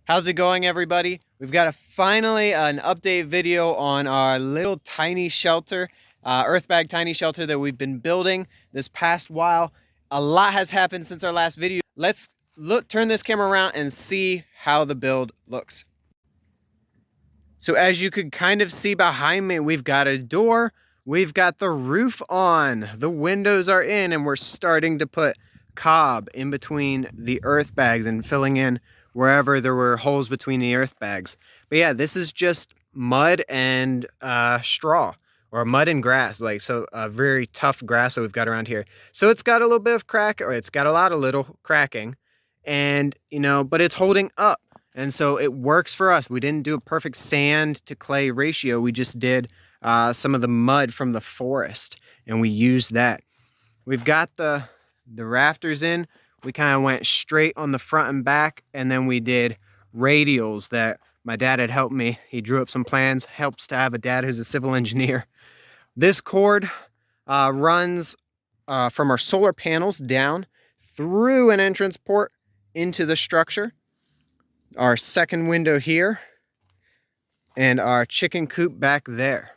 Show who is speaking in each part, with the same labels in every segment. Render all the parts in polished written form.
Speaker 1: How's it going, everybody? We've got finally an update video on our little tiny shelter, Earthbag tiny shelter that we've been building this past while. A lot has happened since our last video. Let's turn this camera around and see how the build looks. So as you could kind of see behind me, we've got a door, we've got the roof on, the windows are in, and we're starting to put cob in between the earth bags and filling in wherever there were holes between the earth bags. But yeah, this is just mud and straw, or mud and grass, like so a very tough grass that we've got around here. So it's got a little bit of crack, or it's got a lot of little cracking, and but it's holding up. And so it works for us. We didn't do a perfect sand to clay ratio. We just did some of the mud from the forest, and we used that. We've got the rafters in. We kind of went straight on the front and back, and then we did radials that my dad had helped me. He drew up some plans. Helps to have a dad who's a civil engineer. This cord runs from our solar panels down through an entrance port into the structure. Our second window here, and our chicken coop back there.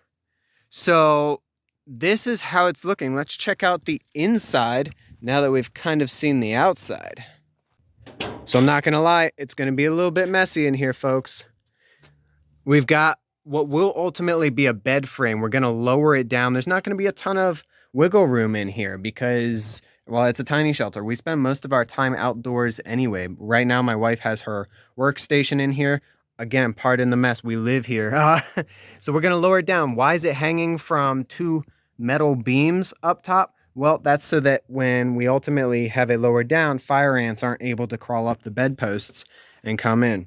Speaker 1: So this is how it's looking. Let's check out the inside now that we've kind of seen the outside. So I'm not gonna lie, it's gonna be a little bit messy in here, folks. We've got what will ultimately be a bed frame. We're gonna lower it down. There's not gonna be a ton of wiggle room in here because, well, it's a tiny shelter. We spend most of our time outdoors anyway. Right now, my wife has her workstation in here. Again, pardon the mess, we live here. So we're gonna lower it down. Why is it hanging from two metal beams up top? Well, that's so that when we ultimately have it lowered down, fire ants aren't able to crawl up the bedposts and come in.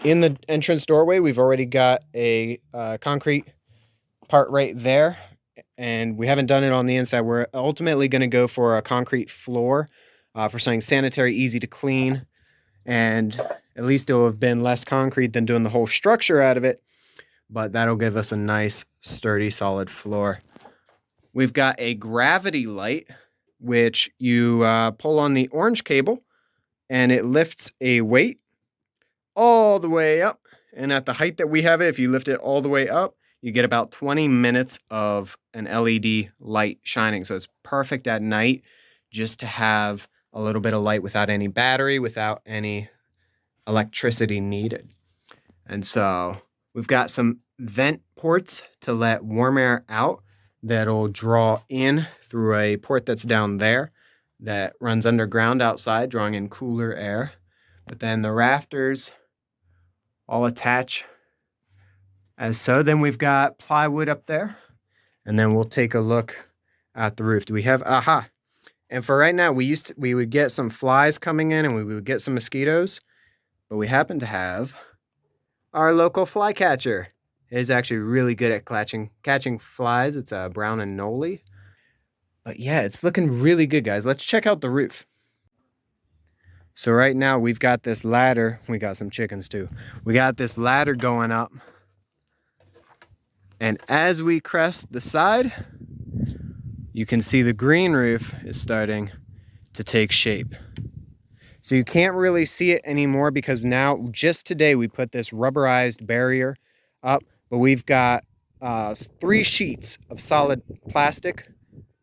Speaker 1: In the entrance doorway, we've already got a concrete part right there. And we haven't done it on the inside. We're ultimately going to go for a concrete floor for something sanitary, easy to clean, and at least it'll have been less concrete than doing the whole structure out of it, but that'll give us a nice, sturdy, solid floor. We've got a gravity light, which you pull on the orange cable, and it lifts a weight all the way up, and at the height that we have it, if you lift it all the way up, you get about 20 minutes of an LED light shining. So it's perfect at night just to have a little bit of light without any battery, without any electricity needed. And so we've got some vent ports to let warm air out that'll draw in through a port that's down there that runs underground outside, drawing in cooler air. But then the rafters all attach as so. Then we've got plywood up there, and then we'll take a look at the roof. Do we have, aha. And for right now, we would get some flies coming in, and we would get some mosquitoes, but we happen to have our local fly catcher. It is actually really good at catching flies. It's a brown and noli. But yeah, it's looking really good, guys. Let's check out the roof. So right now we've got this ladder. We got some chickens too. We got this ladder going up. And as we crest the side, you can see the green roof is starting to take shape. So you can't really see it anymore because now, just today, we put this rubberized barrier up, but we've got 3 sheets of solid plastic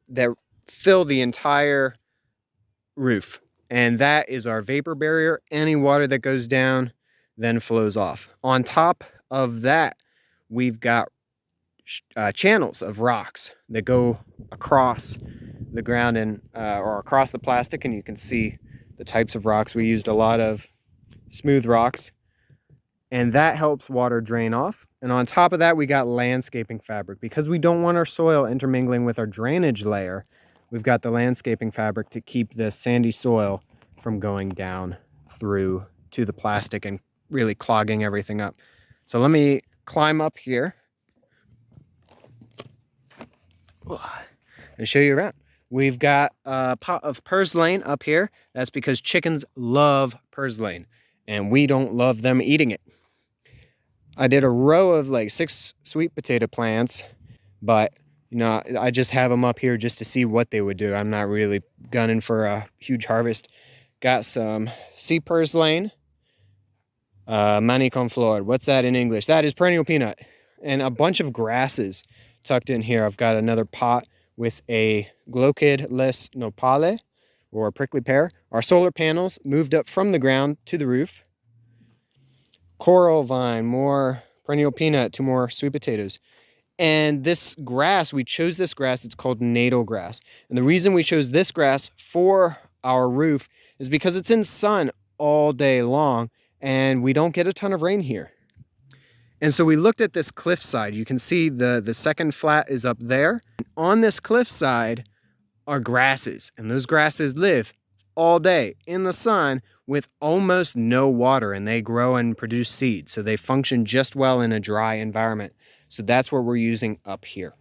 Speaker 1: that fill the entire roof. And that is our vapor barrier. Any water that goes down then flows off. On top of that, we've got channels of rocks that go across the ground and or across the plastic, and you can see the types of rocks. We used a lot of smooth rocks, and that helps water drain off. And on top of that, we got landscaping fabric because we don't want our soil intermingling with our drainage layer. We've got the landscaping fabric to keep the sandy soil from going down through to the plastic and really clogging everything up. So let me climb up here and show you around. We've got a pot of purslane up here. That's because chickens love purslane, and we don't love them eating it. I did a row of like 6 sweet potato plants, but I just have them up here just to see what they would do. I'm not really gunning for a huge harvest. Got some sea purslane, Mani con flor. What's that in English? That is perennial peanut. And a bunch of grasses tucked in here. I've got another pot with a glochid-less nopale, or prickly pear. Our solar panels moved up from the ground to the roof. Coral vine, more perennial peanut, 2 more sweet potatoes. And this grass, we chose this grass, it's called natal grass. And the reason we chose this grass for our roof is because it's in sun all day long and we don't get a ton of rain here. And so we looked at this cliffside. You can see the second flat is up there. On this cliffside are grasses, and those grasses live all day in the sun with almost no water, and they grow and produce seeds. So they function just well in a dry environment. So that's what we're using up here.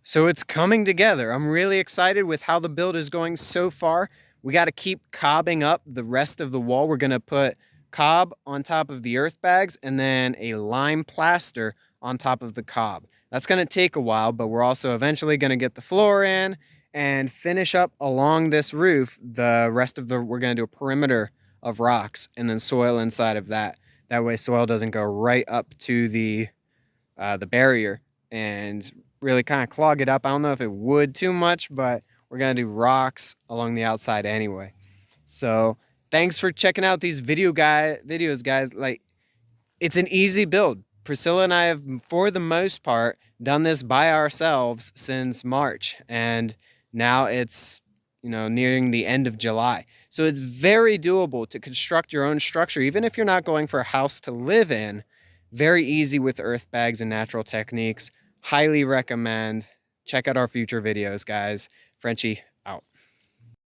Speaker 1: So it's coming together. I'm really excited with how the build is going so far. We got to keep cobbing up the rest of the wall. We're going to put cob on top of the earth bags and then a lime plaster on top of the cob. That's going to take a while, but we're also eventually going to get the floor in and finish up along this roof. The rest of we're going to do a perimeter of rocks and then soil inside of that. That way soil doesn't go right up to the barrier and really kind of clog it up. I don't know if it would too much, but we're going to do rocks along the outside anyway. So thanks for checking out these videos, guys. Like, it's an easy build. Priscilla and I have, for the most part, done this by ourselves since March, and now it's, nearing the end of July. So it's very doable to construct your own structure, even if you're not going for a house to live in. Very easy with earth bags and natural techniques. Highly recommend. Check out our future videos, guys. Frenchie.